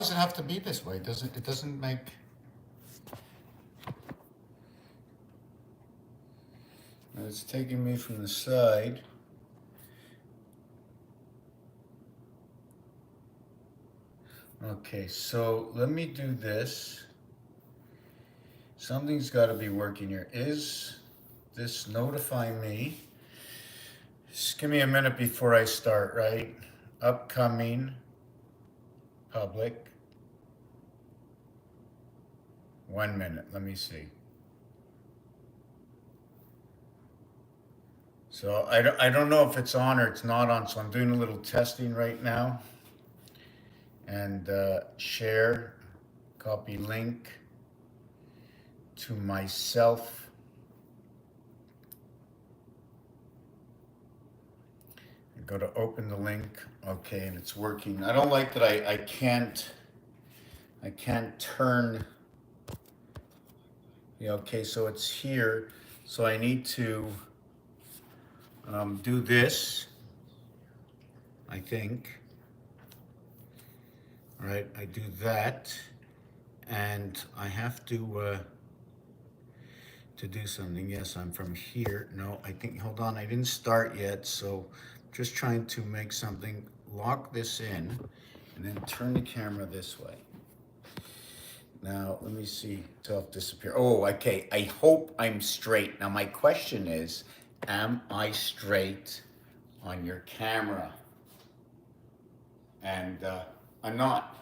does it have to be this way? It doesn't make... It's taking me from the side. Okay, so let me do this. Something's got to be working here. Is this notify me? Just give me a minute before I start, right? Upcoming, public. 1 minute, let me see. So I don't know if it's on or it's not on, so I'm doing a little testing right now. And share, copy link to myself. Go to open the link. Okay, and it's working. I don't like that I can't turn. Yeah, okay, so it's here. So I need to do this, I think. All right, I do that, and I have to do something. Yes, I'm from here. No, I think, hold on, I didn't start yet, so just trying to make something. Lock this in, and then turn the camera this way. Now, let me see, self disappear. Oh, okay, I hope I'm straight. Now, my question is, am I straight on your camera? And I'm not.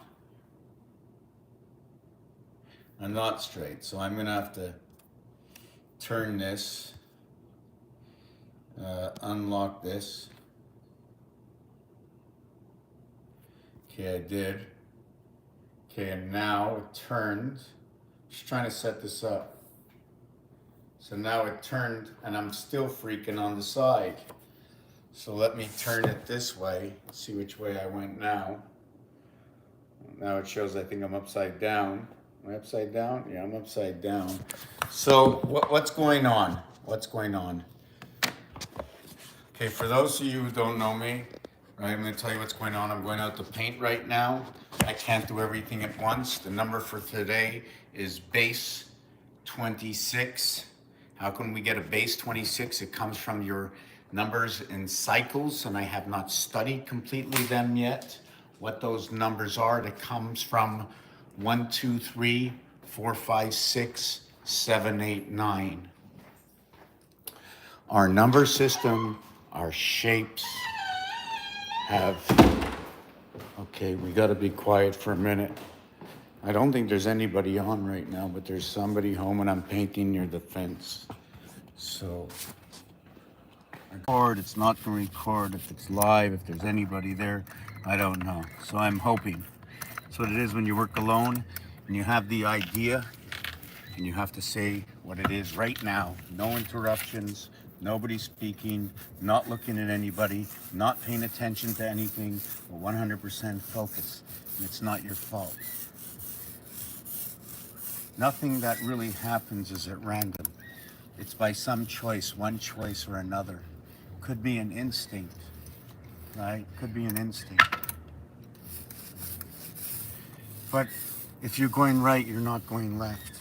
I'm not straight, so I'm gonna have to turn this, unlock this. Okay, I did. Okay, and now it turned. Just trying to set this up. So now it turned, and I'm still freaking on the side. So let me turn it this way, see which way I went now. Now it shows I think I'm upside down. Am I upside down? Yeah, I'm upside down. So what's going on? What's going on? Okay, for those of you who don't know me, right, I'm going to tell you what's going on. I'm going out to paint right now. I can't do everything at once. The number for today is base 26. How can we get a base 26? It comes from your numbers in cycles, and I have not studied completely them yet. What those numbers are, that comes from 1, 2, 3, 4, 5, 6, 7, 8, 9. Our number system, our shapes have... Okay, we got to be quiet for a minute. I don't think there's anybody on right now, but there's somebody home, and I'm painting near the fence. So, record, it's not going to record. If it's live, if there's anybody there, I don't know. So I'm hoping. That's what it is when you work alone and you have the idea and you have to say what it is right now. No interruptions, nobody speaking, not looking at anybody, not paying attention to anything, but 100% focus. And it's not your fault. Nothing that really happens is at random. It's by some choice, one choice or another. Could be an instinct, right? Could be an instinct. But if you're going right, you're not going left.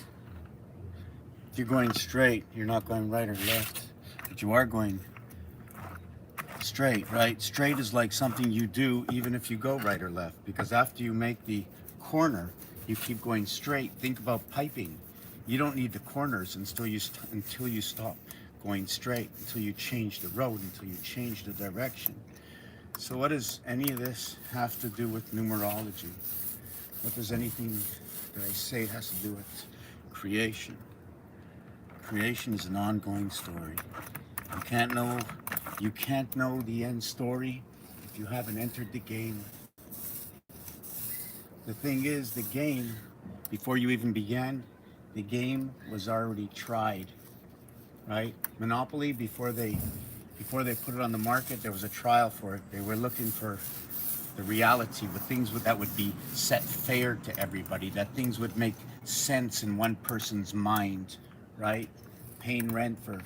If you're going straight, you're not going right or left. But you are going straight, right? Straight is like something you do even if you go right or left. Because after you make the corner, you keep going straight. Think about piping. You don't need the corners until you stop going straight, until you change the road, until you change the direction. So what does any of this have to do with numerology? What does anything that I say has to do with creation? Creation is an ongoing story. You can't know the end story if you haven't entered the game. The thing is, the game, before you even began, the game was already tried, right? Monopoly, before they put it on the market, there was a trial for it. They were looking for the reality, with things that would be set fair to everybody, that things would make sense in one person's mind, right? Paying rent for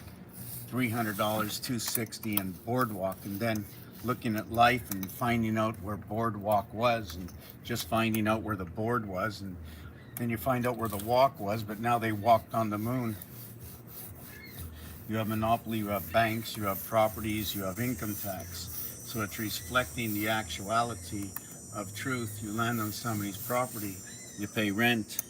$300, $260, and boardwalk, and then looking at life and finding out where boardwalk was, and just finding out where the board was, and then you find out where the walk was, but now they walked on the moon. You have monopoly, you have banks, you have properties, you have income tax. So it's reflecting the actuality of truth. You land on somebody's property, you pay rent.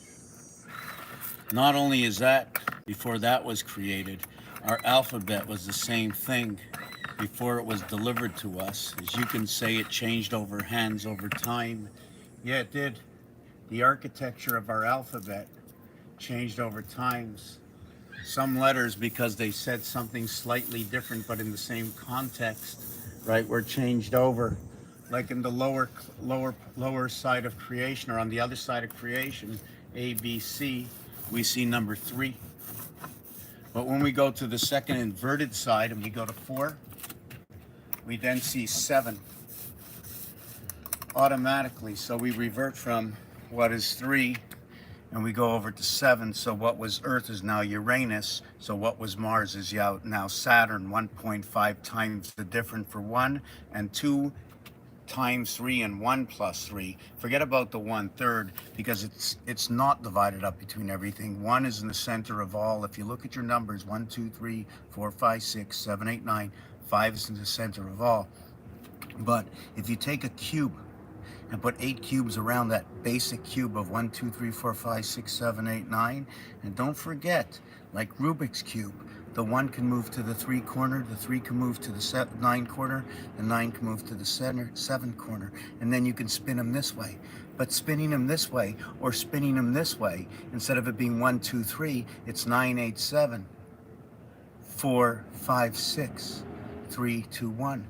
Not only is that, before that was created, our alphabet was the same thing before it was delivered to us. As you can say, it changed over hands over time. Yeah, it did. The architecture of our alphabet changed over times. Some letters, because they said something slightly different but in the same context, right, were changed over. Like in the lower side of creation, or on the other side of creation, A, B, C, we see number 3. But when we go to the second inverted side and we go to 4, we then see 7 automatically. So we revert from what is 3 and we go over to 7. So what was Earth is now Uranus. So what was Mars is now Saturn. 1.5 times the difference for 1, and 2 times 3, and 1 plus 3. Forget about the 1/3, because it's not divided up between everything. 1 is in the center of all. If you look at your numbers, 1, 2, 3, 4, 5, 6, 7, 8, 9, 5 is in the center of all. But if you take a cube and put 8 cubes around that basic cube of 1, 2, 3, 4, 5, 6, 7, 8, 9, and don't forget, like Rubik's Cube, the 1 can move to the 3 corner, the 3 can move to the 9 corner, the 9 can move to the 7 corner, and then you can spin them this way. But spinning them this way or spinning them this way, instead of it being 1, 2, 3, it's 9, 8, 7, 4, 5, 6, 3, 2, 1.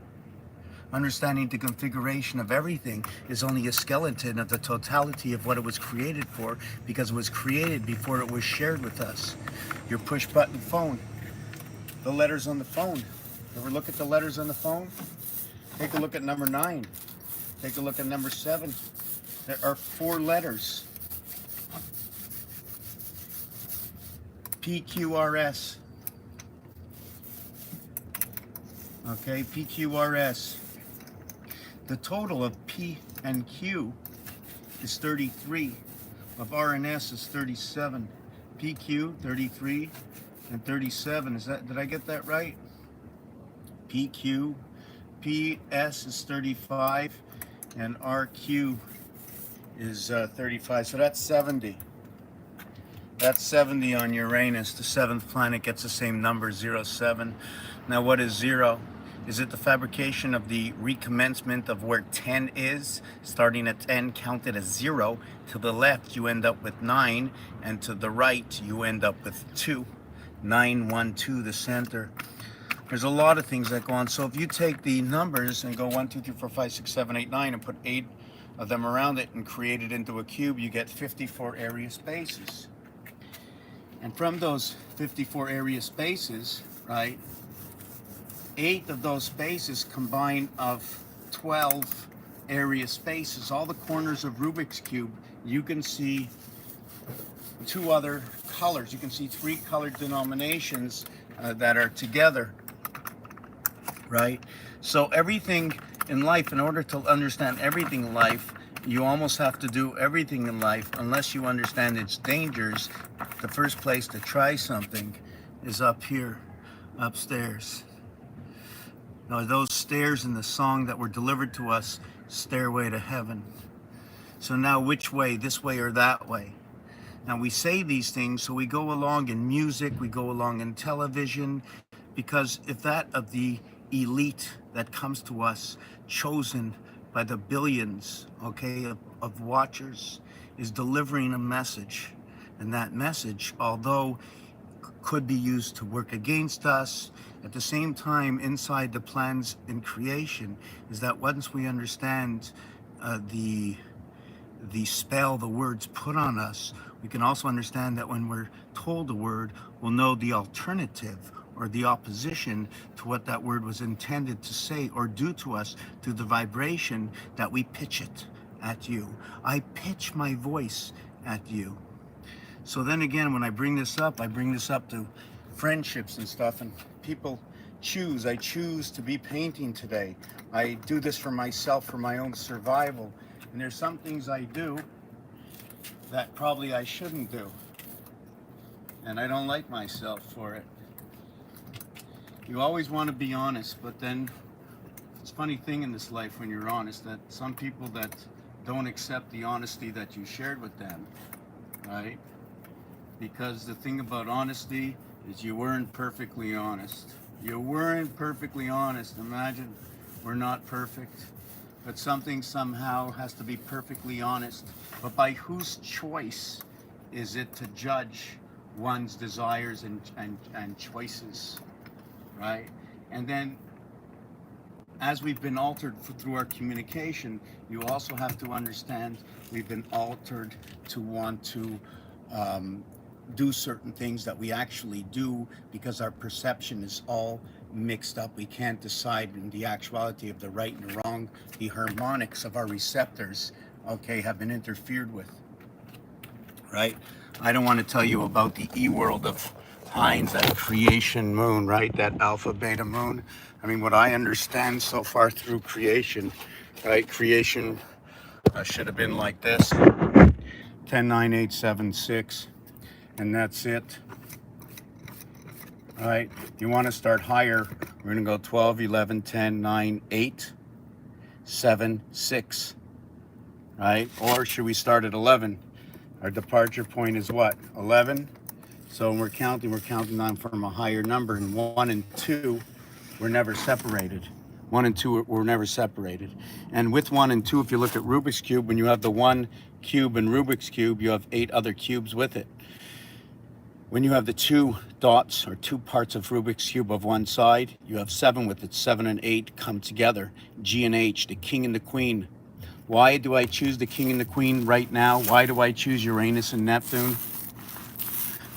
Understanding the configuration of everything is only a skeleton of the totality of what it was created for, because it was created before it was shared with us. Your push button phone, the letters on the phone. Ever look at the letters on the phone? Take a look at number 9. Take a look at number 7. There are 4 letters. PQRS. Okay, PQRS. The total of P and Q is 33. Of R and S is 37. PQ 33 and 37. Did I get that right? PQ, PS is 35 and RQ is 35. So that's 70. That's 70 on Uranus. The 7th planet gets the same number, 07. Now what is 0? Is it the fabrication of the recommencement of where 10 is? Starting at 10, counted as 0. To the left, you end up with 9. And to the right, you end up with 2. 9, 1, 2, the center. There's a lot of things that go on. So if you take the numbers and go 1, 2, 3, 4, 5, 6, 7, 8, 9 and put 8 of them around it and create it into a cube, you get 54 area spaces. And from those 54 area spaces, right, 8 of those spaces combine of 12 area spaces. All the corners of Rubik's Cube, you can see 2 other colors. You can see 3 colored denominations that are together, right? So everything in life, in order to understand everything in life, you almost have to do everything in life unless you understand its dangers. The first place to try something is up here, upstairs. Now, those stairs in the song that were delivered to us, Stairway to Heaven. So now which way, this way or that way? Now we say these things, so we go along in music, we go along in television, because if that of the elite that comes to us, chosen by the billions, okay, of watchers, is delivering a message, and that message, although could be used to work against us, at the same time, inside the plans in creation, is that once we understand the spell the words put on us, we can also understand that when we're told a word, we'll know the alternative or the opposition to what that word was intended to say or do to us through the vibration that we pitch it at you. I pitch my voice at you. So then again, when I bring this up to friendships and stuff, and people I choose to be painting today. I do this for myself, for my own survival. And there's some things I do that probably I shouldn't do. And I don't like myself for it. You always want to be honest, but then it's a funny thing in this life when you're honest, that some people that don't accept the honesty that you shared with them, right? Because the thing about honesty is you weren't perfectly honest. You weren't perfectly honest. Imagine we're not perfect, but something somehow has to be perfectly honest. But by whose choice is it to judge one's desires and choices, right? And then as we've been altered through our communication, you also have to understand we've been altered to want to do certain things that we actually do because our perception is all mixed up. We can't decide in the actuality of the right and the wrong. The harmonics of our receptors, okay, have been interfered with, right? I don't want to tell you about the E-world of Hines, that creation moon, right? That alpha beta moon. I mean, what I understand so far through creation, right? Creation should have been like this: 10, 9, 8, 7, 6, and that's it. All right, you want to start higher, we're going to go 12, 11, 10, 9, 8, 7, 6, right? Or should we start at 11? Our departure point is what? 11. So when we're counting on from a higher number, and 1 and 2 were never separated. 1 and 2 were never separated. And with 1 and 2, if you look at Rubik's Cube, when you have the 1 cube in Rubik's Cube, you have 8 other cubes with it. When you have the 2 dots or 2 parts of Rubik's Cube of one side, you have 7 with it. 7 and 8 come together. G and H, the king and the queen. Why do I choose the king and the queen right now? Why do I choose Uranus and Neptune?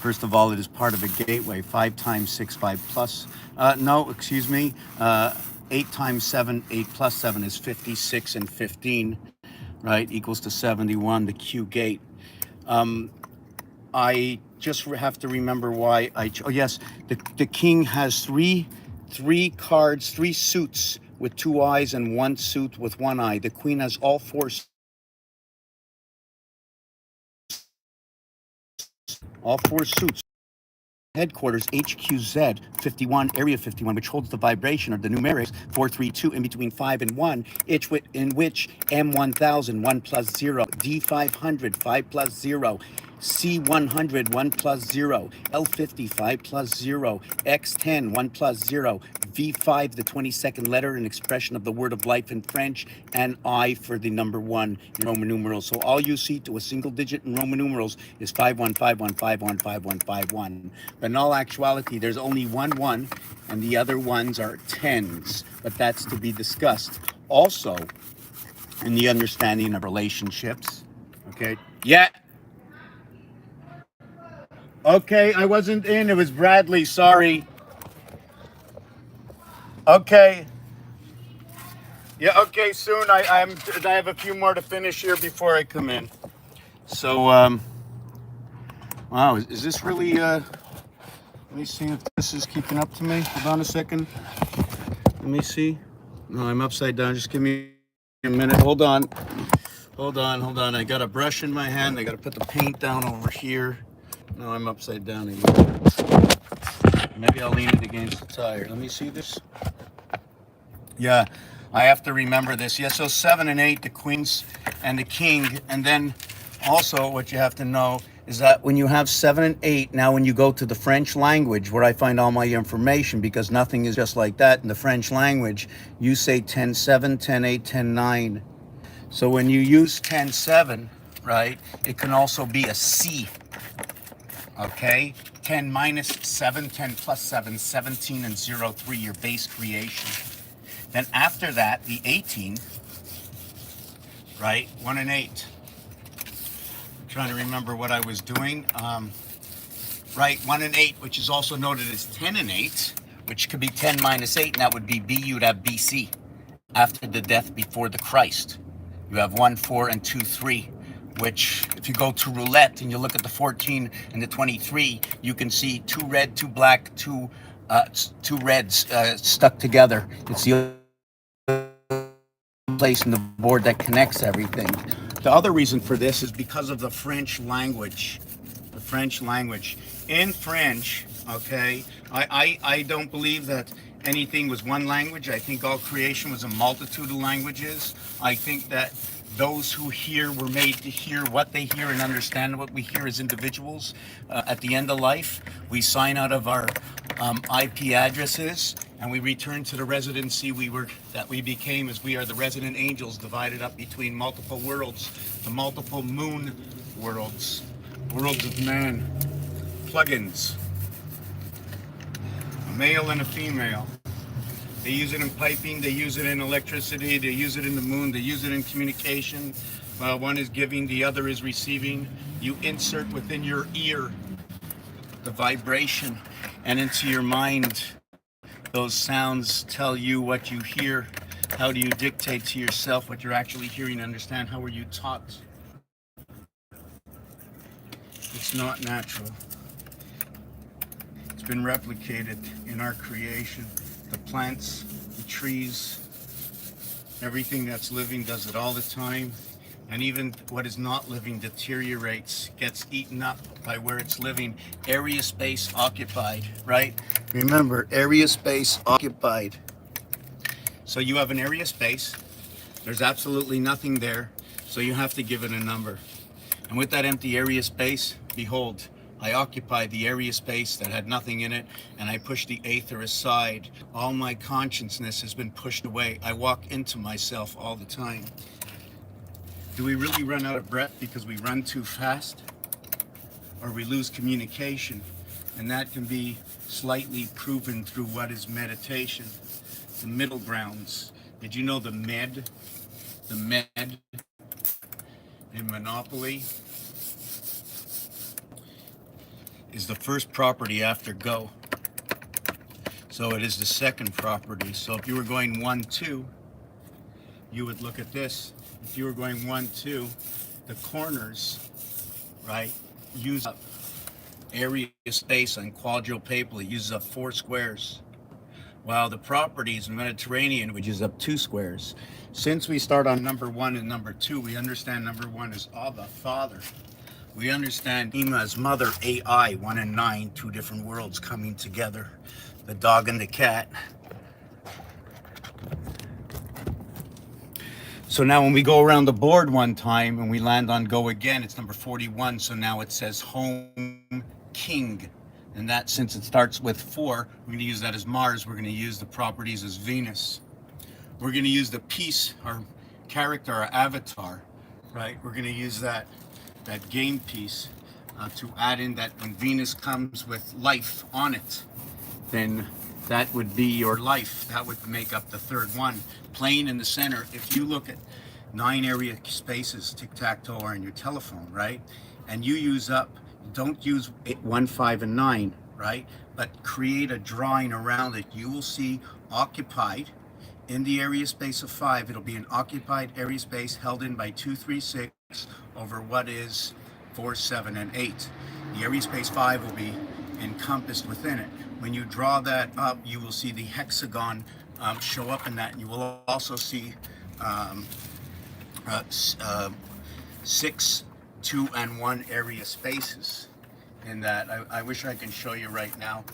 First of all, it is part of a gateway. 5 times 6, 5 plus. 8 times 7, 8 plus 7 is 56, and 15, right, equals to 71, the Q gate. I just have to remember why oh yes, the king has three cards, 3 suits with 2 eyes and 1 suit with 1 eye. The queen has all 4 suits. Headquarters HQZ 51, area 51, which holds the vibration of the numerics 432 in between 5 and 1, in which M1000 1 plus 0, D500 5 plus 0, C100 1 plus 0, L50 5 plus 0, X10 1 plus 0, V5 the 22nd letter, an expression of the word of life in French, and I for the number 1 in Roman numerals. So all you see to a single digit in Roman numerals is 5151515151. But in all actuality, there's only 1 1, and the other ones are 10s. But that's to be discussed. Also, in the understanding of relationships, okay? Yeah. Okay, I wasn't in. It was Bradley. Sorry. Okay. Yeah. Okay. Soon. I have a few more to finish here before I come in. So, wow. Is this really? Let me see if this is keeping up to me. Hold on a second. Let me see. No, I'm upside down. Just give me a minute. Hold on. I got a brush in my hand. I got to put the paint down over here. No, I'm upside down again. Maybe I'll lean it against the tire. Let me see this. Yeah, I have to remember this. Yeah, so 7 and 8, the queens and the king. And then also what you have to know is that when you have 7 and 8, now when you go to the French language, where I find all my information, because nothing is just like that in the French language, you say 10-7, 10-8, 10-9. So when you use 10-7, right, it can also be a C. Okay, 10 minus 7, 10 plus 7, 17 and 0, 3, your base creation. Then after that, the 18, right, 1 and 8. I'm trying to remember what I was doing. Right, 1 and 8, which is also noted as 10 and 8, which could be 10 minus 8, and that would be B. You'd have BC, after the death before the Christ. You have 1, 4, and 2, 3. Which, if you go to roulette and you look at the 14 and the 23, you can see 2 red, 2 black, 2 two reds stuck together. It's the place in the board that connects everything. The other reason for this is because of the French language. The French language. In French, okay, I don't believe that anything was one language. I think all creation was a multitude of languages. I think that those who hear were made to hear what they hear and understand what we hear as individuals. At the end of life, we sign out of our IP addresses and we return to the residency we became, as we are the resident angels divided up between multiple worlds, the multiple moon worlds, worlds of man, plugins, a male and a female. They use it in piping, they use it in electricity, they use it in the moon, they use it in communication. One is giving, the other is receiving. You insert within your ear the vibration, and into your mind, those sounds tell you what you hear. How do you dictate to yourself what you're actually hearing and understand? How were you taught? It's not natural. It's been replicated in our creation. The plants, the trees, everything that's living does it all the time. And even what is not living deteriorates, gets eaten up by where it's living. Area space occupied, right? Remember, area space occupied. So you have an area space. There's absolutely nothing there. So you have to give it a number. And with that empty area space, behold, I occupied the area space that had nothing in it, and I pushed the aether aside. All my consciousness has been pushed away. I walk into myself all the time. Do we really run out of breath because we run too fast? Or we lose communication? And that can be slightly proven through what is meditation. The middle grounds. Did you know the med in Monopoly is the first property after go? So it is the second property. So if you were going 1, 2, you would look at this. If you were going 1, 2, the corners, right, use up area space on quadrille paper. It uses up 4 squares. While the properties in Mediterranean would use up 2 squares. Since we start on number 1 and number 2, we understand number 1 is Abba, Father. We understand Ima as Mother, AI, 1 and 9, 2 different worlds coming together. The dog and the cat. So now when we go around the board one time and we land on go again, it's number 41. So now it says home king. And that, since it starts with 4, we're going to use that as Mars. We're going to use the properties as Venus. We're going to use the piece, our character, our avatar, right? We're going to use that game piece to add in that when Venus comes with life on it, then that would be your life. That would make up the third one. Playing in the center, if you look at 9 area spaces, tic-tac-toe, or in your telephone, right? And you use up, don't use 1, 5, and 9, right? But create a drawing around it. You will see occupied in the area space of 5. It'll be an occupied area space held in by 2, 3, 6 over what is 4, 7, and 8. The area space 5 will be encompassed within it. When you draw that up, you will see the hexagon show up in that, and you will also see 6, 2, and 1 area spaces in that. I wish I can show you right now.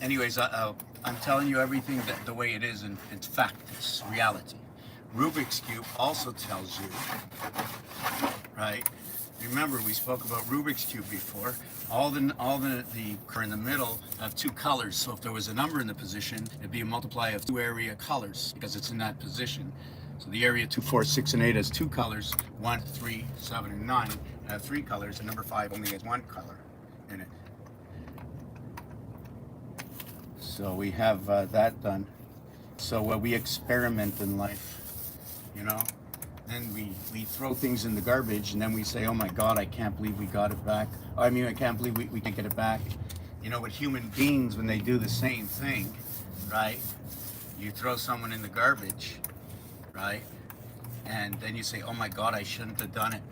Anyways, I'm telling you everything the way it is, and it's fact, it's reality. Rubik's Cube also tells you, right? Remember, we spoke about Rubik's Cube before. All the are in the middle have 2 colors. So if there was a number in the position, it'd be a multiply of 2 area colors because it's in that position. So the area 2, 4, 6, and 8 has 2 colors. 1, 3, 7, and 9 have 3 colors, and number 5 only has 1 color in it. So we have that done. So we experiment in life, you know. Then we throw things in the garbage, and then we say, oh my God, I can't believe we got it back. I mean, I can't believe we can't get it back. You know, with human beings, when they do the same thing, right? You throw someone in the garbage, right? And then you say, oh my God, I shouldn't have done it.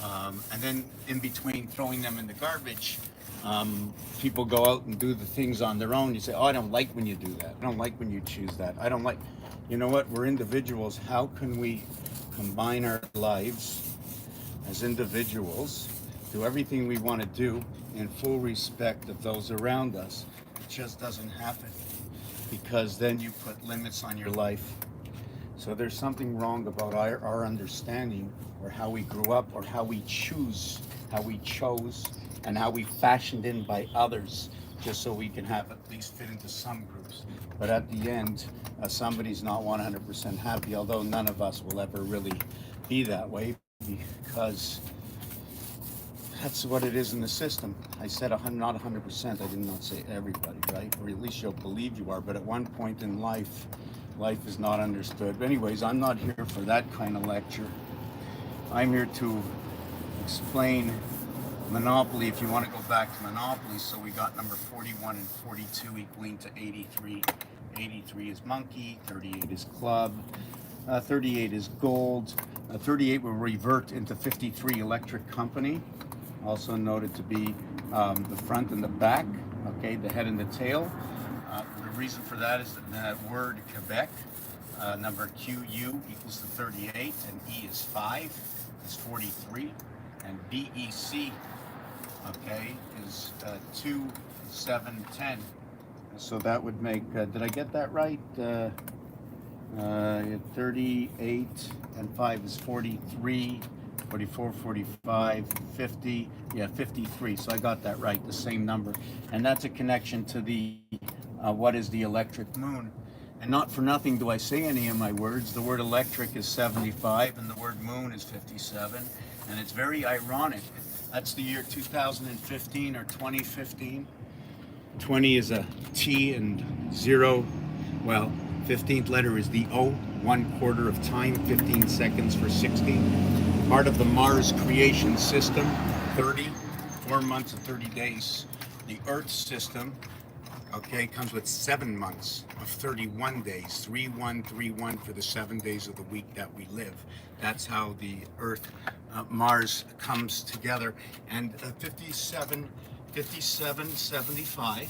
And then in between throwing them in the garbage, people go out and do the things on their own. You say, oh, I don't like when you do that. I don't like when you choose that. I don't like, you know what? We're individuals. How can we combine our lives as individuals, do everything we want to do in full respect of those around us? It just doesn't happen, because then you put limits on your life. So there's something wrong about our understanding, or how we grew up, or how we chose, and how we fashioned in by others, just so we can have at least fit into some groups. But at the end, somebody's not 100% happy, although none of us will ever really be that way, because that's what it is in the system. I said not 100%, I did not say everybody, right? Or at least you'll believe you are, but at one point in life, life is not understood. But anyways, I'm not here for that kind of lecture. I'm here to explain Monopoly, if you want to go back to Monopoly. So we got number 41 and 42 equaling to 83. 83 is monkey, 38 is club, 38 is gold, 38 will revert into 53 electric company, also noted to be the front and the back, okay, the head and the tail. The reason for that is that word Quebec, number QU equals to 38, and E is 5, is 43, and BEC, okay, is 2, 7, 10. So that would make, did I get that right? 38 and 5 is 43, 44, 45, 50, yeah, 53. So I got that right, the same number. And that's a connection to the, what is the electric moon. And not for nothing do I say any of my words. The word electric is 75 and the word moon is 57. And it's very ironic. That's the year 2015 or 2015. 20 is a T and 0. Well, 15th letter is the O, 1/4 of time, 15 seconds for 60. Part of the Mars creation system, 30, 4 months and 30 days. The Earth system, okay, comes with 7 months of 31 days, 3131 for the 7 days of the week that we live. That's how the Earth, Mars comes together. And 5775,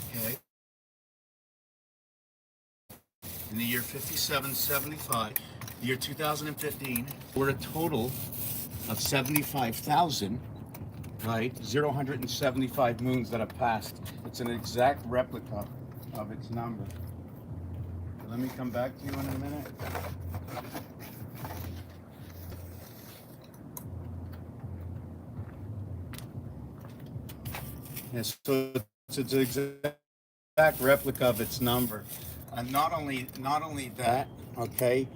okay. In the year 5775, the year 2015, we're a total of 75,000, right? 075 moons that have passed. It's an exact replica of its number. Let me come back to you in a minute. Yes, so it's an exact replica of its number. And not only that, okay,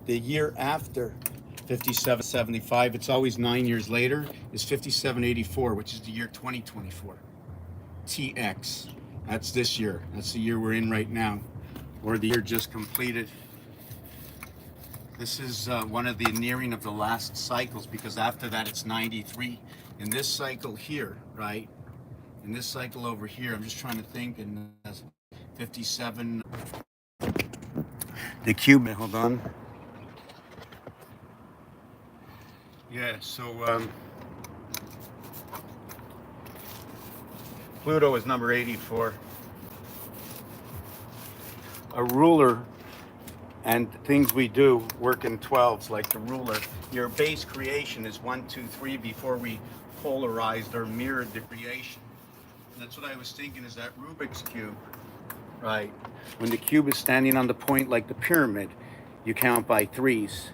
the year after 5775, it's always 9 years later, is 5784, which is the year 2024. TX, that's this year. That's the year we're in right now, or the year just completed. This is one of the nearing of the last cycles, because after that it's 93. In this cycle here, right? In this cycle over here, I'm just trying to think, and 57. The cube, hold on. Yeah, so Pluto is number 84. A ruler and things we do work in 12s, like the ruler. Your base creation is 1, 2, 3 before we polarized or mirrored the creation. And that's what I was thinking, is that Rubik's Cube, right? When the cube is standing on the point like the pyramid, you count by 3s.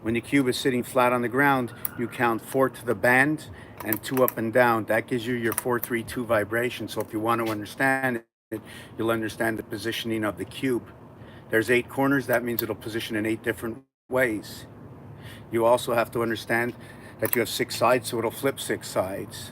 When the cube is sitting flat on the ground, you count 4 to the band and 2 up and down. That gives you your 4-3-2 vibration. So if you want to understand it, you'll understand the positioning of the cube. There's 8 corners. That means it'll position in 8 different ways. You also have to understand that you have 6 sides, so it'll flip 6 sides.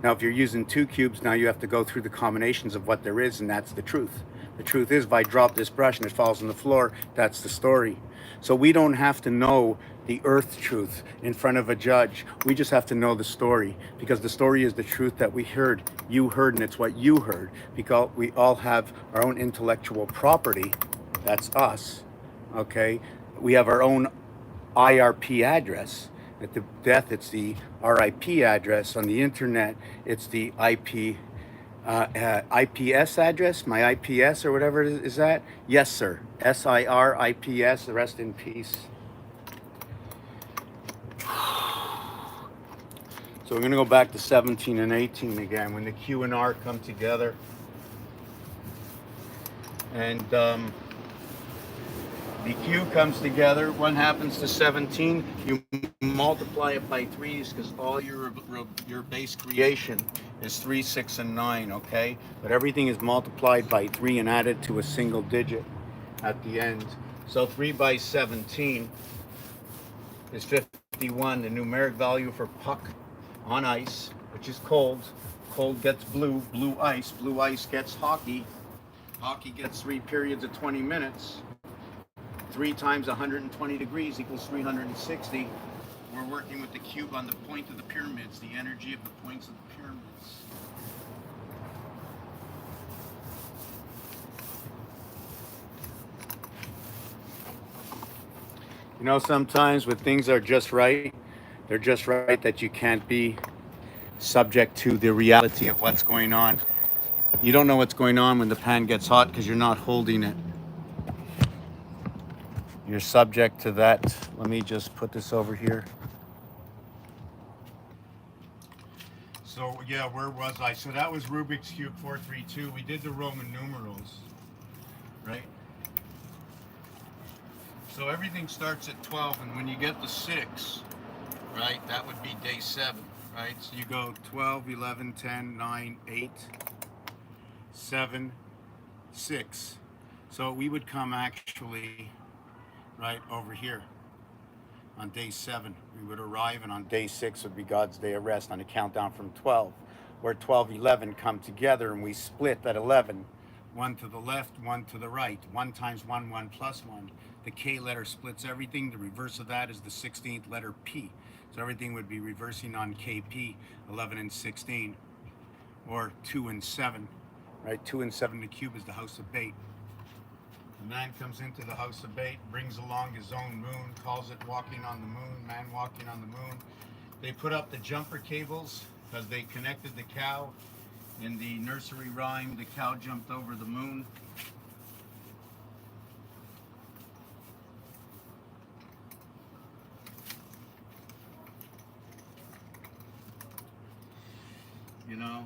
Now, if you're using 2 cubes, now you have to go through the combinations of what there is, and that's the truth. The truth is, if I drop this brush and it falls on the floor, that's the story. So we don't have to know the earth truth in front of a judge. We just have to know the story, because the story is the truth that we heard, you heard, and it's what you heard, because we all have our own intellectual property. That's us, okay? We have our own IRP address, At the death, it's the RIP address. On the internet, it's the IPS address, my IPS or whatever it is that? Yes, sir. SIRIPS, the rest in peace. So we're going to go back to 17 and 18 again when the Q and R come together. And the Q comes together. What happens to 17? You multiply it by 3's because all your base creation is 3, 6, and 9, okay? But everything is multiplied by 3 and added to a single digit at the end. So 3 by 17 is 51. The numeric value for puck on ice, which is cold. Cold gets blue, blue ice gets hockey. Hockey gets 3 periods of 20 minutes. 3 times 120 degrees equals 360. We're working with the cube on the point of the pyramids, the energy of the points of the pyramids. You know, sometimes when things are just right, they're just right that you can't be subject to the reality of what's going on. You don't know what's going on when the pan gets hot because you're not holding it. You're subject to that. Let me just put this over here. So yeah, where was I? So that was Rubik's Cube 432. We did the Roman numerals, right? So everything starts at 12, and when you get to 6, right, that would be day 7, right? So you go 12, 11, 10, 9, 8, 7, 6. So we would come actually right over here on day 7. We would arrive, and on day 6 would be God's day of rest on a countdown from 12, where 12, 11 come together, and we split at 11. 1 to the left, 1 to the right. 1 times 1, 1 plus 1. The K letter splits everything. The reverse of that is the 16th letter P. So everything would be reversing on KP, 11 and 16, or 2 and 7, right? 2 and 7 to the cube is the house of bait. The man comes into the house of bait, brings along his own moon, calls it walking on the moon, man walking on the moon. They put up the jumper cables because they connected the cow. In the nursery rhyme, the cow jumped over the moon. You know,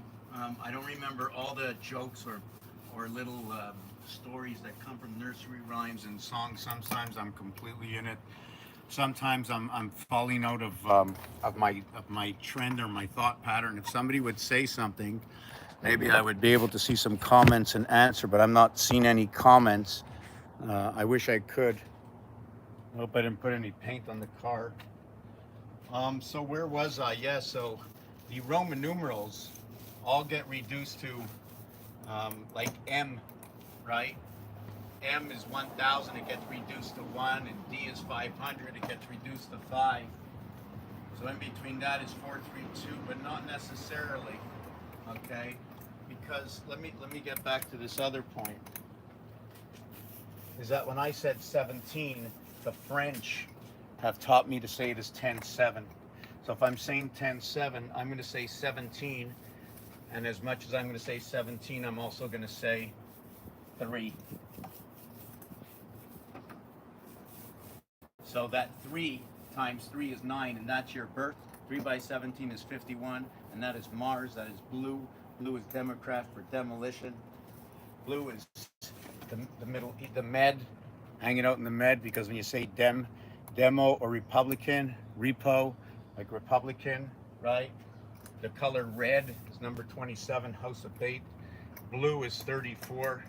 I don't remember all the jokes or little stories that come from nursery rhymes and songs. Sometimes I'm completely in it. Sometimes I'm falling out of my trend or my thought pattern. If somebody would say something, maybe I would be able to see some comments and answer, but I'm not seeing any comments. I wish I could. I hope I didn't put any paint on the car. So where was I? Yeah, so the Roman numerals all get reduced to like M, right? M is 1,000, it gets reduced to 1, and D is 500, it gets reduced to 5. So in between that is 432, but not necessarily, okay? Because let me get back to this other point. Is that when I said 17, the French have taught me to say it as 10-7. So if I'm saying 10-7, I'm going to say 17, and as much as I'm going to say 17, I'm also going to say 3. So that 3 times 3 is 9, and that's your birth. 3 by 17 is 51, and that is Mars, that is blue. Blue is Democrat for demolition. Blue is the med, hanging out in the med, because when you say demo or Republican, repo, like Republican, right? The color red is number 27, House of Bait. Blue is 34,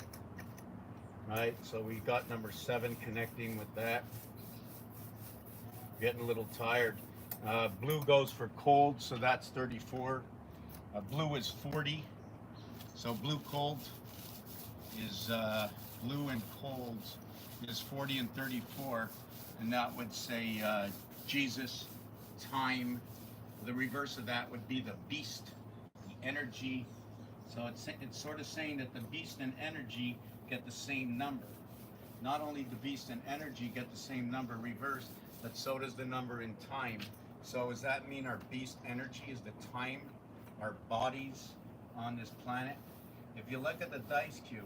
right? So we got number 7 connecting with that. Getting a little tired. Blue goes for cold, so that's 34. Blue is 40, so blue cold is blue and cold is 40 and 34, and that would say Jesus, time. The reverse of that would be the beast, the energy. So it's sort of saying that the beast and energy get the same number. Not only the beast and energy get the same number reversed, but so does the number in time. So does that mean our beast energy is the time, our bodies on this planet? If you look at the dice cube,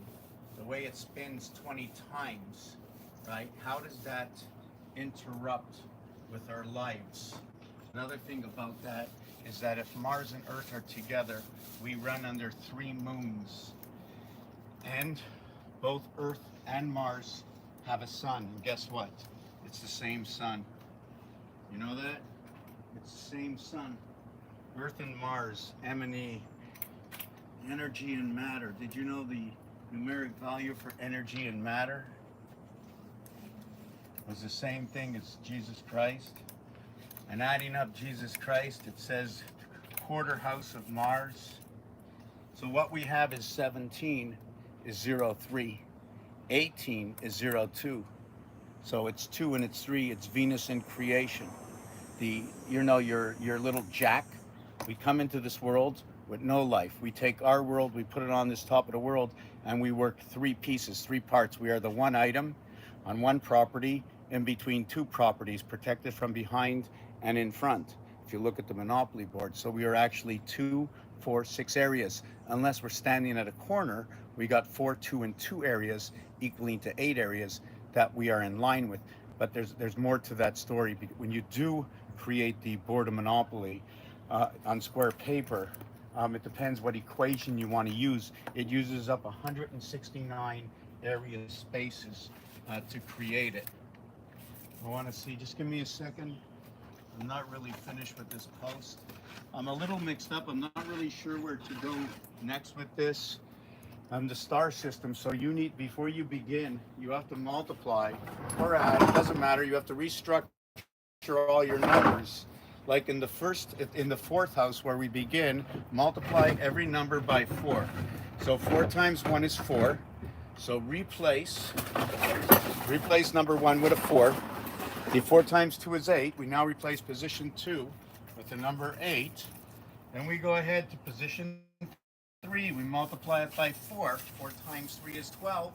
the way it spins 20 times, right? How does that interrupt with our lives? Another thing about that is that if Mars and Earth are together, we run under 3 moons. And both Earth and Mars have a sun. And guess what? It's the same sun. You know that? It's the same sun. Earth and Mars, M&E, energy and matter. Did you know the numeric value for energy and matter was the same thing as Jesus Christ? And adding up Jesus Christ, it says quarter house of Mars. So what we have is 17 is 03. 18 is 02. So it's 2 and it's 3. It's Venus in creation. Your little jack. We come into this world with no life. We take our world, we put it on this top of the world, and we work 3 pieces, 3 parts. We are the one item on one property in between 2 properties, protected from behind and in front. If you look at the Monopoly board, so we are actually 2, 4, 6 areas. Unless we're standing at a corner, we got 4, 2, and 2 areas equaling to 8 areas that we are in line with. But there's more to that story. When you do create the board of Monopoly on square paper, it depends what equation you want to use. It uses up 169 area spaces to create it. I want to see, just give me a second. I'm not really finished with this post. I'm a little mixed up. I'm not really sure where to go next with this. The star system, so you need, before you begin, you have to multiply or add, it doesn't matter, you have to restructure all your numbers. Like in the 4th house where we begin, multiply every number by 4. So 4 times 1 is 4. So replace number 1 with a 4. The 4 times 2 is 8. We now replace position 2 with the number 8. Then we go ahead to position 3. We multiply it by 4. 4 times 3 is 12.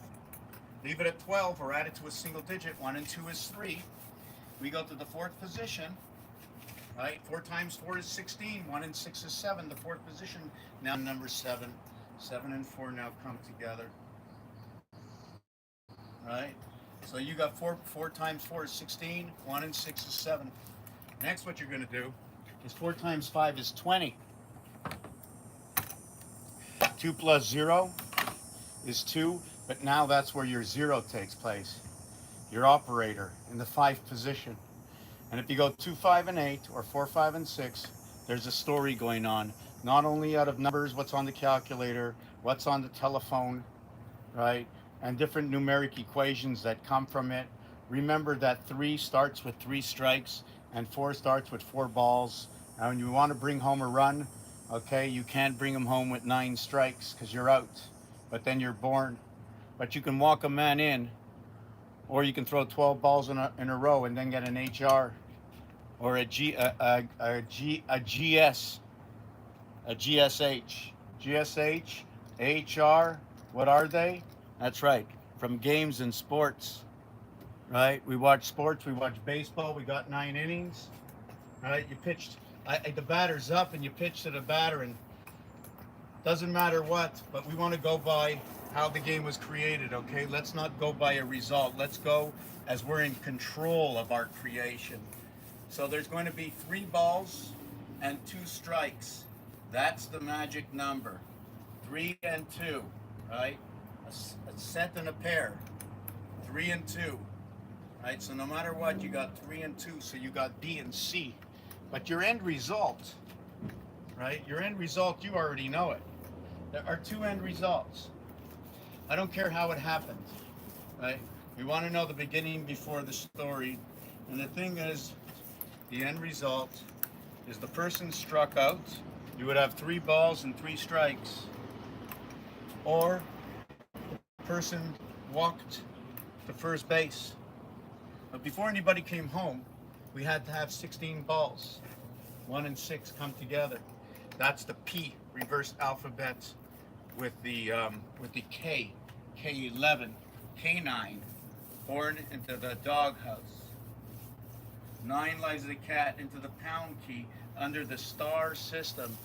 Leave it at 12 or add it to a single digit. 1 and 2 is 3. We go to the 4th position. Right? 4 times 4 is 16. 1 and 6 is 7. The 4th position, now number 7. 7 and 4 now come together. Right? So you got 4 times 4 is 16. 1 and 6 is 7. Next, what you're going to do is 4 times 5 is 20. 2 plus 0 is 2. But now that's where your 0 takes place. Your operator in the 5th position. And if you go 2, 5, and 8, or 4, 5, and 6, there's a story going on. Not only out of numbers, what's on the calculator, what's on the telephone, right? And different numeric equations that come from it. Remember that 3 starts with 3 strikes, and 4 starts with 4 balls. And when you want to bring home a run, okay, you can't bring them home with 9 strikes because you're out. But then you're born. But you can walk a man in, or you can throw 12 balls in a row and then get an HR, or a GSH. GSH, HR, what are they? That's right, from games and sports, right? We watch sports, we watch baseball, we got 9 innings, right? You pitched, the batter's up and you pitch to the batter, and doesn't matter what, but we want to go by how the game was created, okay? Let's not go by a result. Let's go as we're in control of our creation. So there's going to be 3 balls and 2 strikes. That's the magic number. 3 and 2, right? A set and a pair. 3 and 2, right? So no matter what, you got 3 and 2, so you got B and C. But your end result, right? Your end result, you already know it. There are 2 end results. I don't care how it happened, right? We want to know the beginning before the story. And the thing is, the end result is the person struck out. You would have 3 balls and 3 strikes. Or the person walked to first base. But before anybody came home, we had to have 16 balls. 1 and 6 come together. That's the P reversed alphabet with the K, K11, K9, born into the doghouse. 9 lives of the cat into the pound key under the star system.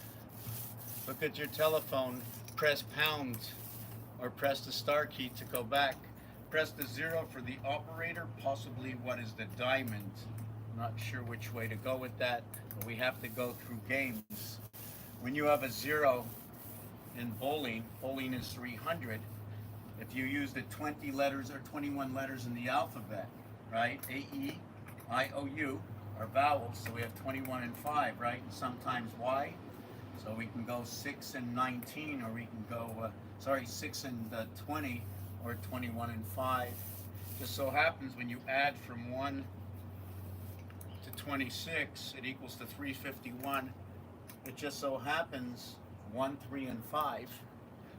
Look at your telephone, press pound or press the star key to go back. Press the 0 for the operator, possibly what is the diamond. Not sure which way to go with that, but we have to go through games. When you have a 0 in bowling, bowling is 300. If you use the 20 letters or 21 letters in the alphabet, right? A, E, I, O, U are vowels, so we have 21 and 5, right? And sometimes Y. So we can go 6 and 19, or we can go, 6 and 20, or 21 and 5. Just so happens when you add from 1 to 26, it equals to 351. It just so happens 1, 3, and 5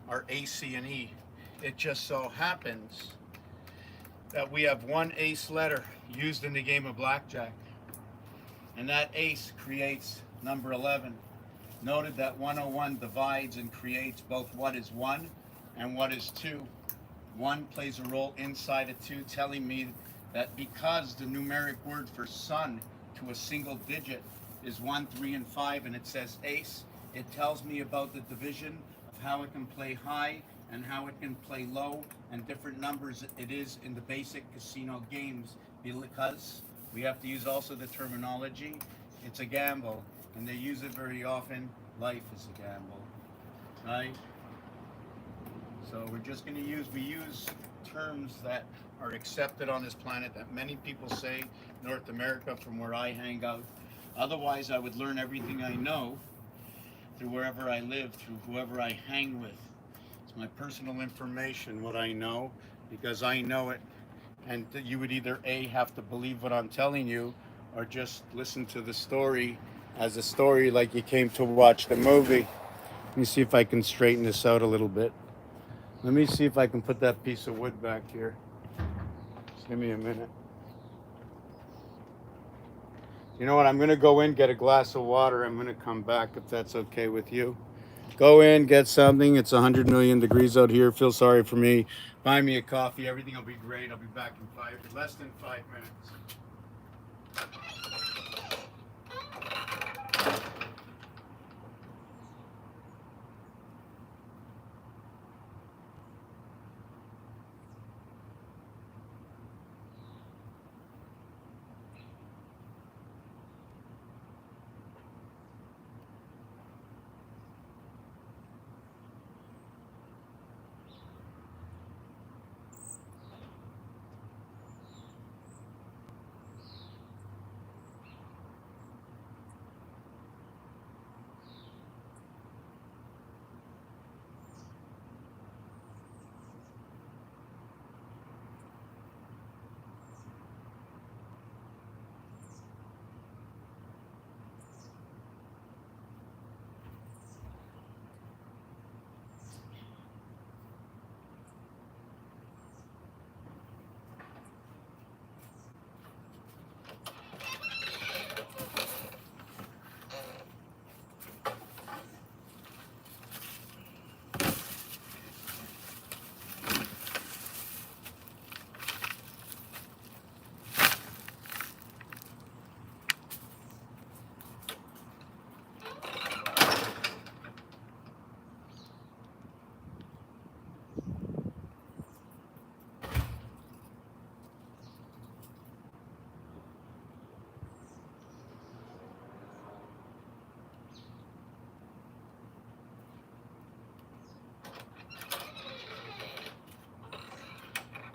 are A, C, and E. It just so happens that we have one ace letter used in the game of blackjack. And that ace creates number 11. Noted that 101 divides and creates both what is 1 and what is 2. 1 plays a role inside of 2, telling me that because the numeric word for sun to a single digit is 1, 3, and 5, and it says ace, it tells me about the division of how it can play high and how it can play low, and different numbers it is in the basic casino games, because we have to use also the terminology. It's a gamble, and they use it very often. Life is a gamble, right? So we're just going to use terms that are accepted on this planet, that many people say North America from where I hang out. Otherwise, I would learn everything I know through wherever I live, through whoever I hang with. It's my personal information, what I know, because I know it. And you would either A, have to believe what I'm telling you, or just listen to the story as a story like you came to watch the movie. Let me see if I can straighten this out a little bit. Let me see if I can put that piece of wood back here. Just give me a minute. You know what? I'm going to go in, get a glass of water. I'm going to come back if that's okay with you. Go in, get something. It's 100 million degrees out here. Feel sorry for me. Buy me a coffee. Everything will be great. I'll be back in less than 5 minutes.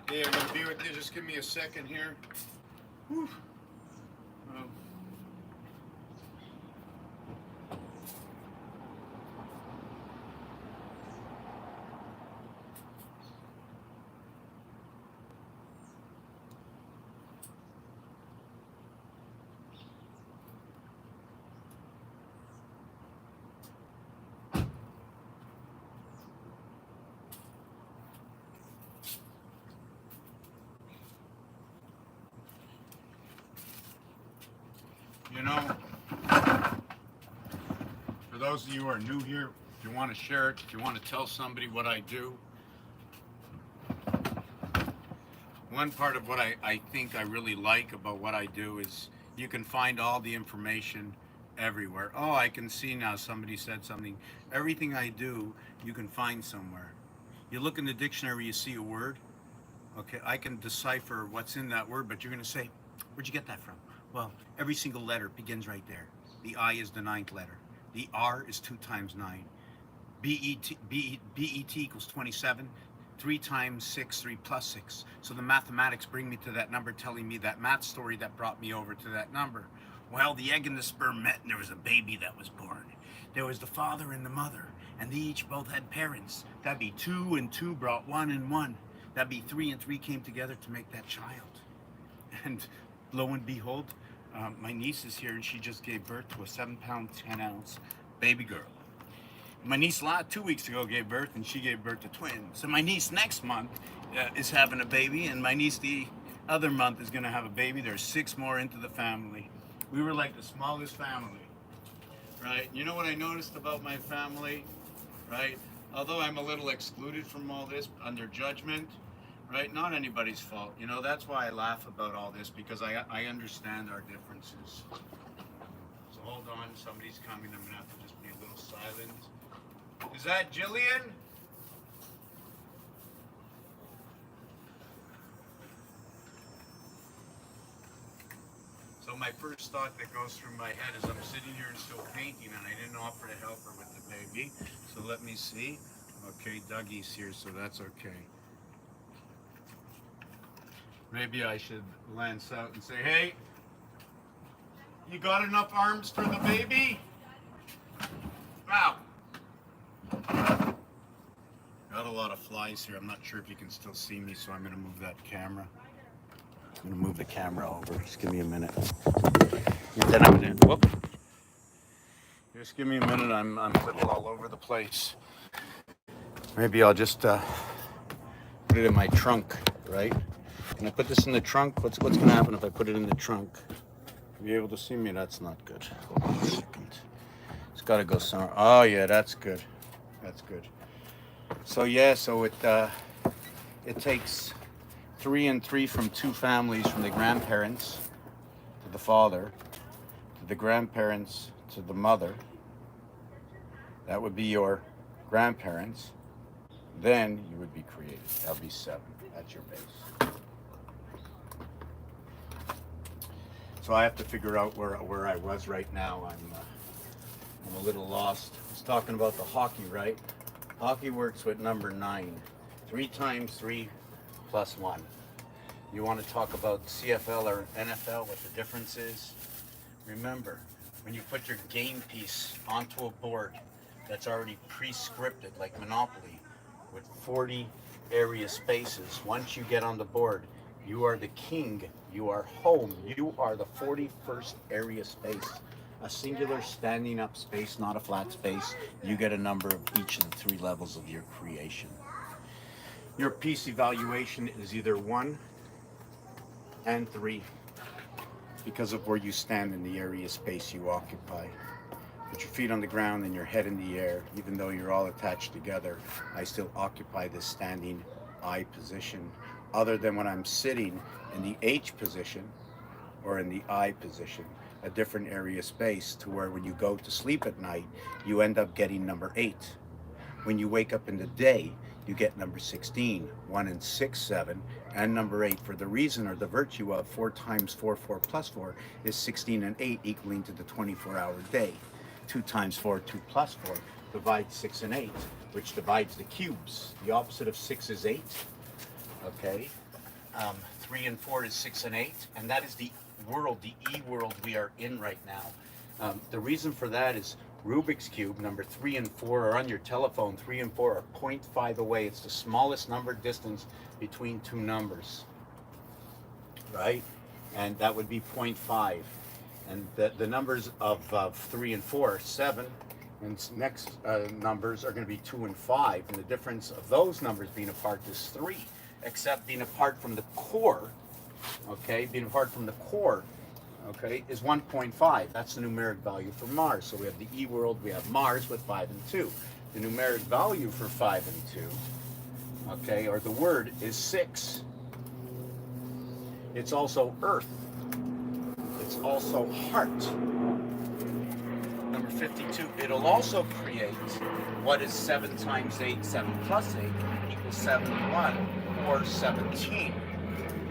Yeah, I'm going to be with you. Just give me a second here. Whew. You know, for those of you who are new here, if you want to share it, if you want to tell somebody what I do, one part of what I think I really like about what I do is You can find all the information everywhere. Oh, I can see now somebody said something. Everything I do, you can find somewhere. You look in the dictionary, you see a word. Okay, I can decipher what's in that word, but you're going to say, where'd you get that from? Well, every single letter begins right there. The I is the ninth letter. The R is 2 times 9. BET equals 27. 3 times 6, 3 plus 6. So the mathematics bring me to that number, telling me that math story that brought me over to that number. Well, the egg and the sperm met, and there was a baby that was born. There was the father and the mother, and they each both had parents. That'd be 2 and 2 brought 1 and 1. That'd be 3 and 3 came together to make that child. And lo and behold, my niece is here, and she just gave birth to a 7-pound, 10-ounce baby girl. My niece 2 weeks ago gave birth, and she gave birth to twins. So my niece next month is having a baby, and my niece the other month is going to have a baby. There's 6 more into the family. We were like the smallest family, right? You know what I noticed about my family, right? Although I'm a little excluded from all this under judgment, right? Not anybody's fault. You know, that's why I laugh about all this, because I understand our differences. So hold on, somebody's coming. I'm going to have to just be a little silent. Is that Jillian? So my first thought that goes through my head is I'm sitting here and still painting, and I didn't offer to help her with the baby. So let me see. Okay, Dougie's here, so that's okay. Maybe I should lance out and say, hey, you got enough arms for the baby? Wow. Got a lot of flies here. I'm not sure if you can still see me, so I'm going to move that camera. I'm going to move the camera over. Just give me a minute. And then I'm going to, whoop. Just give me a minute. I'm a little all over the place. Maybe I'll just put it in my trunk, right? Can I put this in the trunk? What's going to happen if I put it in the trunk? You'll be able to see me? That's not good. Hold on a second. It's got to go somewhere. Oh, yeah, that's good. That's good. So, yeah, so it takes 3 and 3 from 2 families, from the grandparents to the father, to the grandparents to the mother. That would be your grandparents. Then you would be created. That would be 7. That's your base. So I have to figure out where I was right now. I'm a little lost. I was talking about the hockey, right? Hockey works with number 9. 3 times 3 plus 1. You want to talk about CFL or NFL, what the difference is? Remember, when you put your game piece onto a board that's already pre-scripted, like Monopoly, with 40 area spaces, once you get on the board, you are the king, you are home, you are the 41st area space. A singular standing up space, not a flat space. You get a number of each of the 3 levels of your creation. Your piece evaluation is either 1 and 3 because of where you stand in the area space you occupy. Put your feet on the ground and your head in the air. Even though you're all attached together, I still occupy this standing I position, other than when I'm sitting in the H position or in the I position, a different area space, to where when you go to sleep at night, you end up getting number 8. When you wake up in the day, you get number 16, 1 and 6, 7, and number 8, for the reason or the virtue of 4 times 4, 4 plus 4 is 16 and 8, equaling to the 24-hour day. 2 times 4, 2 plus 4 divides 6 and 8, which divides the cubes. The opposite of 6 is 8. Okay, 3 and 4 is 6 and 8, and that is the world, the E world we are in right now. The reason for that is Rubik's Cube, number 3 and 4 are on your telephone. 3 and 4 are 0.5 away. It's the smallest number distance between 2 numbers, right? And that would be 0.5. And the numbers of 3 and 4 are 7. And next numbers are going to be 2 and 5. And the difference of those numbers being apart is 3. Except being apart from the core, okay, being apart from the core, okay, is 1.5. That's the numeric value for Mars. So we have the E world, we have Mars with 5 and 2. The numeric value for 5 and 2, okay, or the word is 6. It's also Earth. it's also heart. Number 52, it'll also create what is 7 times 8, 7 plus 8 equals 71 or 17.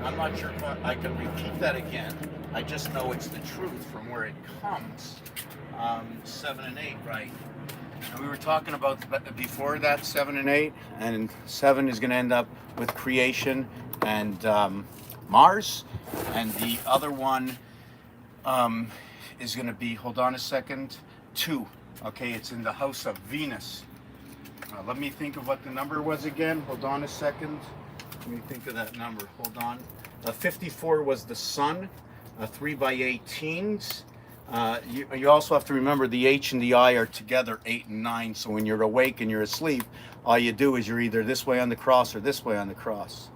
I'm not sure if I can repeat that again. I just know it's the truth from where it comes. 7 and 8, right? And we were talking about before that 7 and 8, and 7 is going to end up with creation and Mars, and the other one is going to be, hold on a second, 2. Okay, it's in the house of Venus. Let me think of what the number was again. Hold on a second. Let me think of that number. Hold on. 54 was the sun. 3 by 18s. You also have to remember the H and the I are together, 8 and 9. So when you're awake and you're asleep, all you do is you're either this way on the cross or this way on the cross.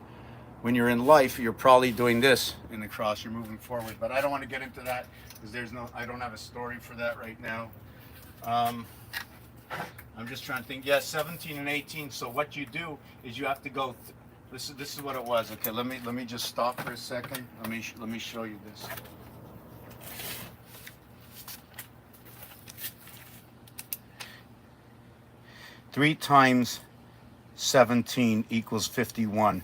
When you're in life, you're probably doing this in the cross. You're moving forward. But I don't want to get into that because I don't have a story for that right now. I'm just trying to think. Yeah, 17 and 18. So what you do is you have to go. This is what it was. Okay, let me just stop for a second. Let me show you this. Three times 17 equals 51.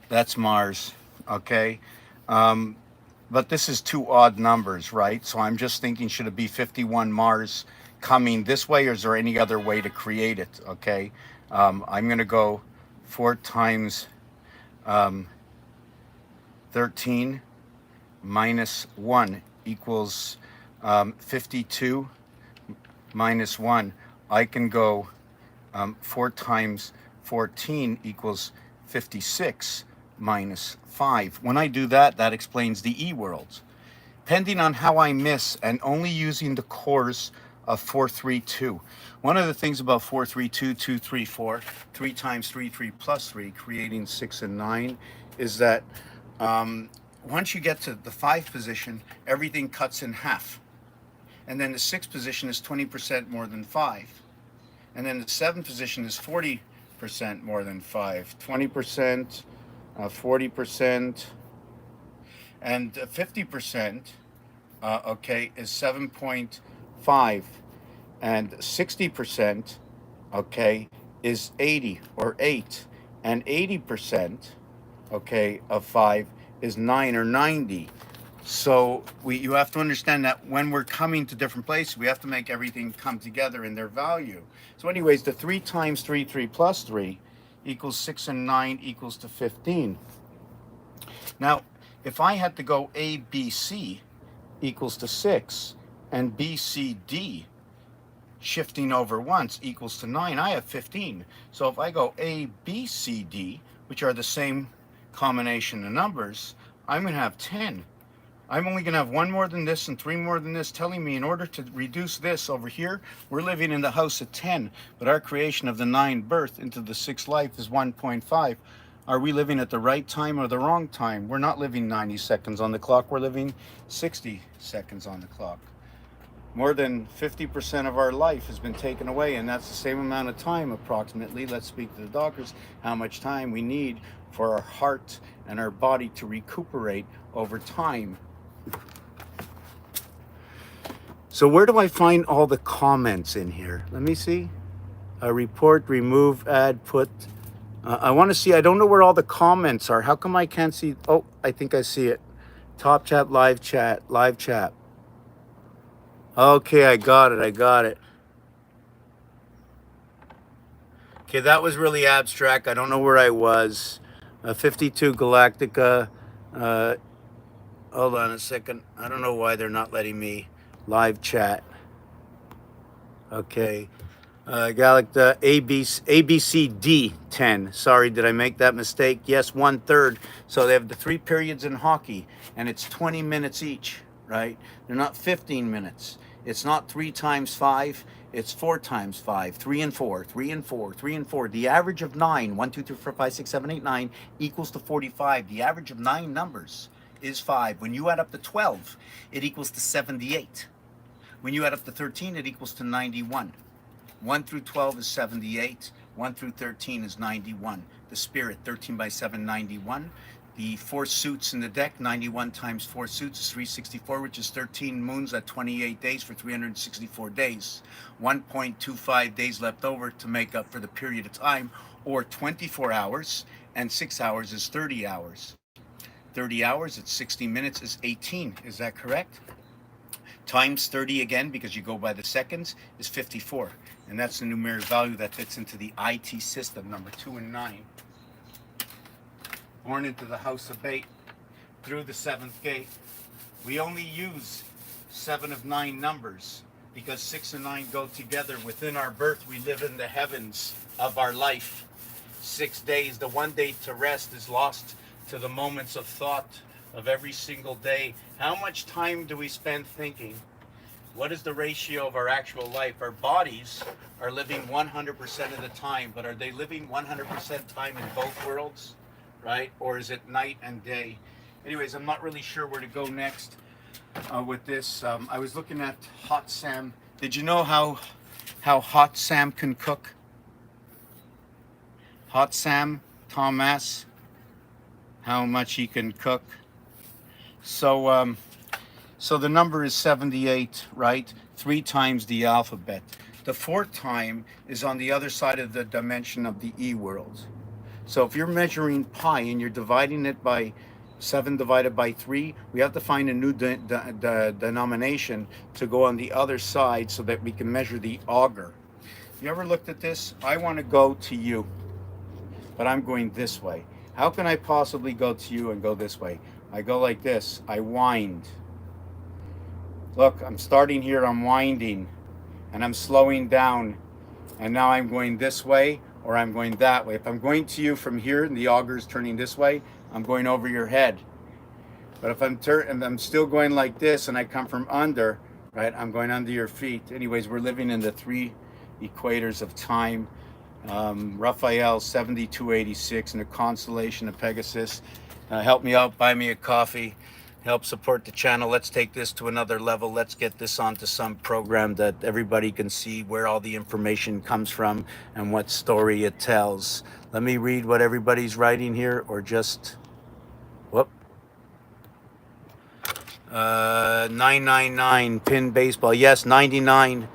That's Mars. Okay. But this is two odd numbers, right? So I'm just thinking, should it be 51 Mars coming this way, or is there any other way to create it? Okay. I'm going to go 4 times 13 minus 1 equals 52 minus 1. I can go 4 times 14 equals 56 minus 5. When I do that, that explains the E worlds. Depending on how I miss and only using the cores of 432. One of the things about 432, 2, 3, 4, 3 times 3, 3 plus 3, creating 6 and 9, is that once you get to the 5 position, everything cuts in half. And then the 6th position is 20% more than 5. And then the 7th position is 40% more than 5. 20%, 40%, and 50%, okay, is 7.5. And 60%, okay, is 80 or 8. And 80%, okay, of 5 is 9 or 90. So you have to understand that when we're coming to different places, we have to make everything come together in their value. So anyways, the 3 times 3, 3 plus 3 equals 6 and 9 equals to 15. Now, if I had to go A, B, C equals to 6, and B, C, D shifting over once equals to 9, I have 15. So if I go A, B, C, D, which are the same combination of numbers, I'm going to have 10. I'm only going to have 1 more than this and 3 more than this, telling me in order to reduce this over here, we're living in the house of 10, but our creation of the 9 birth into the 6 life is 1.5. Are we living at the right time or the wrong time? We're not living 90 seconds on the clock. We're living 60 seconds on the clock. More than 50% of our life has been taken away, and that's the same amount of time approximately. Let's speak to the doctors, how much time we need for our heart and our body to recuperate over time. So where do I find all the comments in here? Let me see. Report, remove, add, put. I want to see. I don't know where all the comments are. How come I can't see? Oh, I think I see it. Top chat, live chat, live chat. Okay, I got it. Okay, that was really abstract. I don't know where I was. 52 Galactica. Hold on a second. I don't know why they're not letting me live chat. Okay. Galacta ABCD 10. Sorry, did I make that mistake? Yes, 1/3. So they have the 3 periods in hockey, and it's 20 minutes each, right? They're not 15 minutes. It's not 3 times 5. It's 4 times 5. 3 and 4, 3 and 4, 3 and 4. The average of 9, 1, 2, 3, 4, 5, 6, 7, 8, 9 equals to 45. The average of 9 numbers is 5. When you add up to 12, it equals to 78. When you add up to 13, it equals to 91. 1 through 12 is 78. 1 through 13 is 91. The spirit, 13 by 7, 91. the 4 suits in the deck. 91 times 4 suits is 364, which is 13 moons at 28 days for 364 days. 1.25 days left over to make up for the period of time, or 24 hours, and 6 hours is 30 hours. 30 hours at 60 minutes is 18. Is that correct? Times 30 again, because you go by the seconds, is 54. And that's the numeric value that fits into the IT system, number 2 and 9. Born into the house of bait, through the 7th gate. We only use 7 of 9 numbers because 6 and 9 go together. Within our birth, we live in the heavens of our life. 6 days, the 1 day to rest is lost to the moments of thought of every single day. How much time do we spend thinking? What is the ratio of our actual life? Our bodies are living 100% of the time, but are they living 100% time in both worlds? Right? Or is it night and day? Anyways, I'm not really sure where to go next with this. I was looking at Hot Sam. Did you know how Hot Sam can cook? Hot Sam, Thomas, how much he can cook. So the number is 78, right? 3 times the alphabet. The 4th time is on the other side of the dimension of the E world. So if you're measuring pi and you're dividing it by 7 divided by 3, we have to find a new denomination to go on the other side so that we can measure the auger. You ever looked at this? I want to go to you, but I'm going this way. How can I possibly go to you and go this way? I go like this. I wind. Look, I'm starting here, I'm winding, and I'm slowing down, and now I'm going this way, or I'm going that way. If I'm going to you from here and the auger is turning this way, I'm going over your head. But if I'm still going like this and I come from under, right, I'm going under your feet. Anyways, we're living in the 3 equators of time. Raphael 7286 in the constellation of Pegasus. Help me out, buy me a coffee. Help support the channel. Let's take this to another level. Let's get this onto some program that everybody can see where all the information comes from and what story it tells. Let me read what everybody's writing here, or just, whoop. 999, pin baseball. Yes, 99.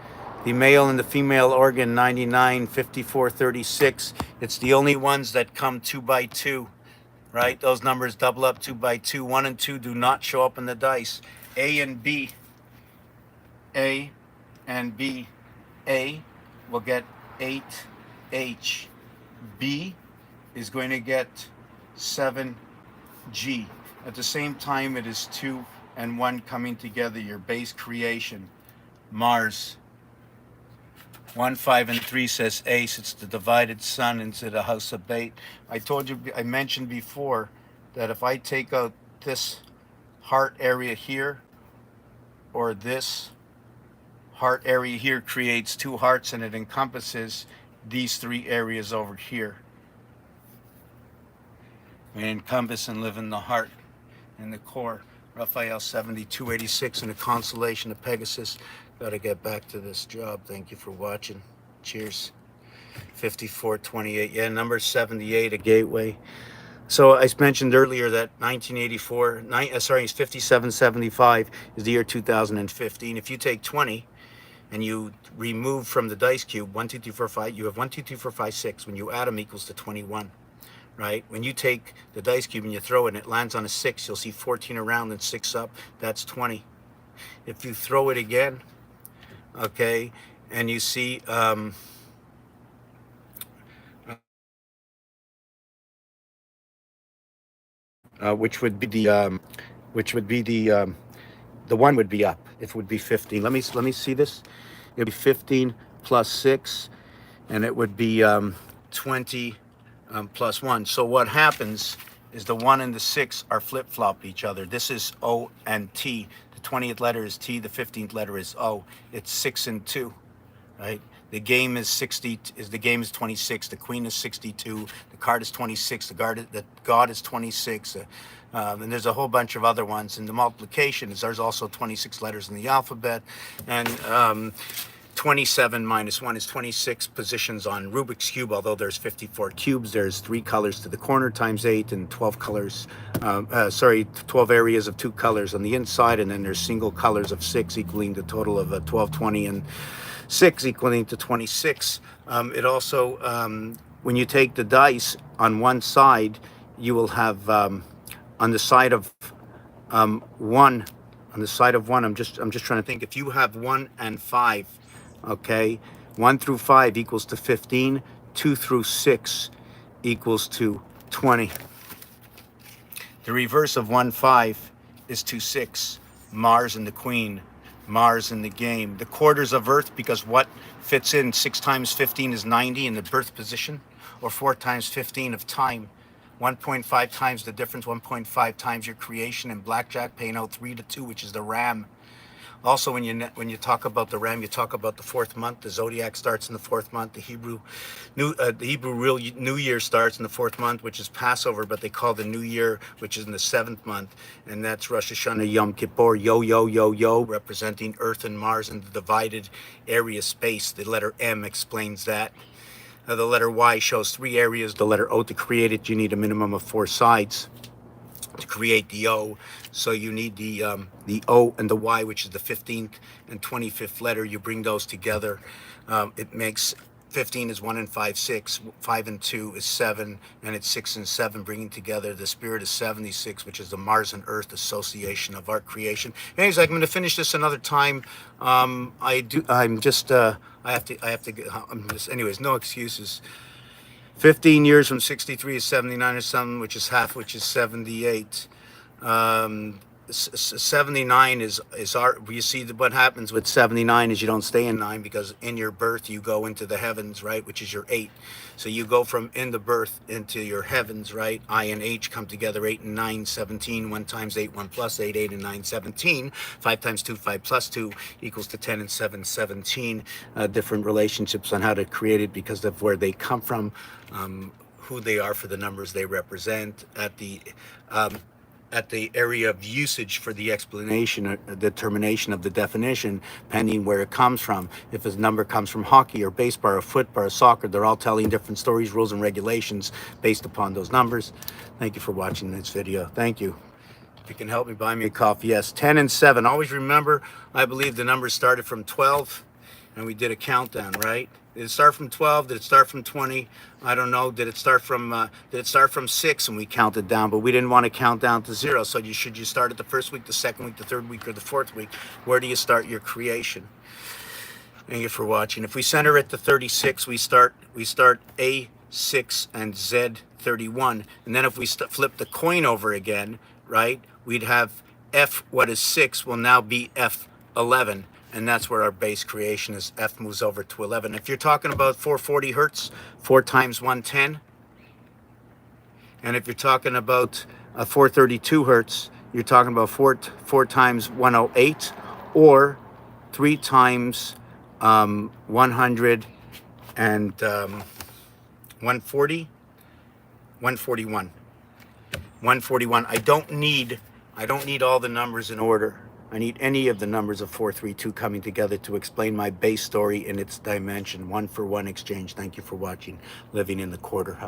The male and the female organ, 99, 54, 36. It's the only ones that come 2 by 2. Right? Those numbers double up 2 by 2. 1 and 2 do not show up in the dice. A and B. A and B. A will get 8H. B is going to get 7G. At the same time, it is 2 and 1 coming together. Your base creation. Mars. 1, 5, and 3 says ace. It's the divided sun into the house of bait. I mentioned before that if I take out this heart area here, or this heart area here creates 2 hearts, and it encompasses these 3 areas over here. We encompass and live in the heart and the core. Raphael 7286 in the constellation of Pegasus. Gotta get back to this job. Thank you for watching. Cheers. 5428. Yeah, number 78, a gateway. So I mentioned earlier that 1984, 5775 is the year 2015. If you take 20 and you remove from the dice cube 1, 2, 3, 4, 5, you have 1, 2, 3, 4, 5, 6. When you add them, equals to 21. Right? When you take the dice cube and you throw it and it lands on a 6, you'll see 14 around and 6 up. That's 20. If you throw it again, okay, and you see which would be the one would be up. It would be 15. Let me see this. It would be 15 plus 6, and it would be 20 plus 1. So what happens is the 1 and the 6 are flip-flop each other. This is O and T. The 20th letter is T. The 15th letter is O. It's 6 and 2, right? The game is 60. The game is 26. The queen is 62. The card is 26. The god is 26. And there's a whole bunch of other ones. And the multiplication is there's also 26 letters in the alphabet. And 27 minus 1 is 26 positions on Rubik's Cube. Although there's 54 cubes, there's 3 colors to the corner times 8 and 12 colors, 12 areas of 2 colors on the inside, and then there's single colors of 6 equaling the total of 12, 20, and 6 equaling to 26. It also, when you take the dice on one side, you will have on the side of 1, on the side of 1, I'm just trying to think. If you have 1 and 5, okay, 1 through 5 equals to 15, 2 through 6 equals to 20. The reverse of 1, 5 is 2, 6. Mars and the Queen, Mars in the game. The quarters of Earth, because what fits in 6 times 15 is 90 in the birth position, or 4 times 15 of time. 1.5 times the difference, 1.5 times your creation. In blackjack, paying out 3 to 2, which is the ram. Also, when you talk about the ram, you talk about the 4th month. The zodiac starts in the 4th month. The Hebrew real New Year starts in the 4th month, which is Passover, but they call the New Year, which is in the 7th month, and that's Rosh Hashanah, Yom Kippur, yo, representing Earth and Mars in the divided area space. The letter M explains that. The letter Y shows 3 areas. The letter O, to create it, you need a minimum of 4 sides to create the O. So you need the O and the Y, which is the 15th and 25th letter. You bring those together. It makes 15 is 1 and 5, 6. 5 and 2 is 7, and it's 6 and 7, bringing together. The spirit is 76, which is the Mars and Earth association of our creation. Anyways, I'm going to finish this another time. Anyways, no excuses. 15 years from 63 is 79 or something, which is half, which is 78. 79 is our, you see what happens with 79 is you don't stay in 9, because in your birth you go into the heavens, right, which is your 8. So you go from in the birth into your heavens, right? I and H come together, 8 and 9, 17. 1 times 8, 1 plus 8, 8 and 9, 17. 5 times 2, 5 plus 2 equals to 10 and 7, 17. Different relationships on how to create it because of where they come from, who they are for the numbers they represent. At the area of usage for the explanation or determination of the definition, pending where it comes from. If a number comes from hockey or baseball or football or soccer, they're all telling different stories, rules, and regulations based upon those numbers. Thank you for watching this video. Thank you. If you can help me, buy me a coffee. Yes, 10 and 7. Always remember, I believe the numbers started from 12, and we did a countdown, right? Did it start from 12? Did it start from 20? I don't know. Did it start from 6 and we counted down? But we didn't want to count down to 0. So should you start at the 1st week, the 2nd week, the 3rd week, or the 4th week? Where do you start your creation? Thank you for watching. If we center at the 36, we start A6 and Z31. And then if we flip the coin over again, right, we'd have F, what is 6, will now be F11. And that's where our base creation is. F moves over to 11. If you're talking about 440 hertz, 4 times 110. And if you're talking about 432 hertz, you're talking about 4 times 108, or 3 times 100 and 140, 141. 141. I don't need all the numbers in order. I need any of the numbers of 432 coming together to explain my base story in its dimension. 1-for-1 exchange. Thank you for watching. Living in the Quarter House.